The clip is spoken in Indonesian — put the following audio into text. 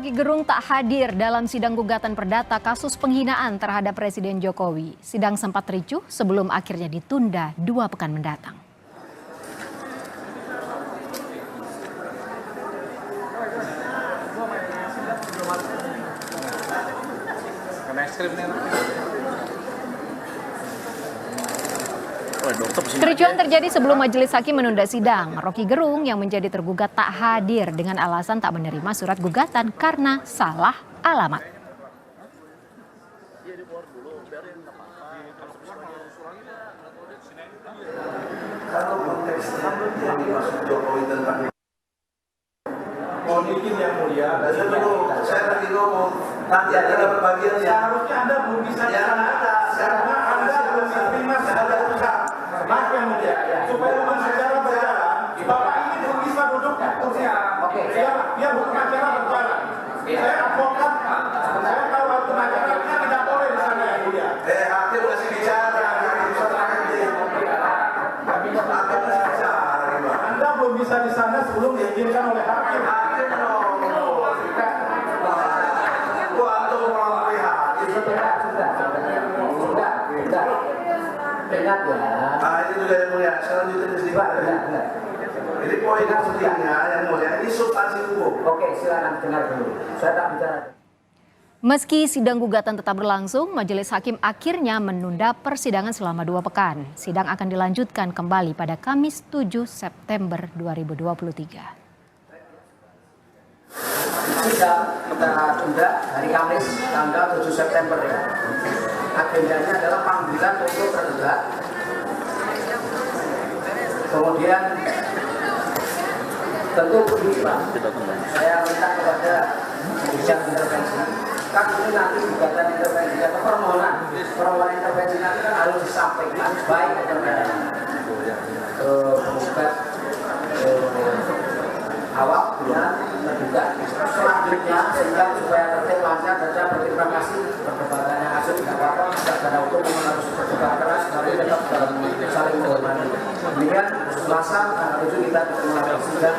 Roky Gerung tak hadir dalam sidang gugatan perdata kasus penghinaan terhadap Presiden Jokowi. Sidang sempat ricuh sebelum akhirnya ditunda 2 pekan mendatang. Kericuhan terjadi sebelum majelis hakim menunda sidang. Roky Gerung yang menjadi tergugat tak hadir dengan alasan tak menerima surat gugatan karena salah alamat. Kalau konteksnya yang dimaksud Jokowi tentang Modikin yang mulia, saya lagi ngomong nanti ada dapat bagiannya. Seharusnya Anda belum bisa karena Anda belum diterima secara usaha. Maaf yang mulia, supaya hukum acara berjalan, Bapak ini belum bisa duduk di kursi. Biar hukum acara berjalan. Saya advokat, saya tahu hukum acara tidak boleh di sana yang mulia. Hakim masih bicara. Anda belum bisa di sana sebelum diizinkan oleh hakim. Ingat ya. Ini juga yang mulia. Selanjutnya sedikit. Ini poin pentingnya yang mulia. Ini substansi hukum. Oke, silakan dengar dulu. Saya tak bicara. Meski sidang gugatan tetap berlangsung, majelis hakim akhirnya menunda persidangan selama 2 pekan. Sidang akan dilanjutkan kembali pada Kamis 7 September 2023. Sidang kita tunda hari Kamis tanggal 7 September ya. Agendanya adalah panggilan untuk tergugat. Kemudian tentu begini Pak, saya minta kepada bidang intervensi. Kan ini nanti gugatan intervensi atau permohonan intervensi nanti kan harus disampaikan baik atau tidak ke penggugat awal ya tergugat selanjutnya sehingga supaya tertib lancar dan saya berterima kasih perdebatannya asli tidak apa-apa secara hukum memang harus berdebat keras tapi tetap dalam saling menghormati. Kemudian Selasa tanggal 7 kita ketemu lagi sidang.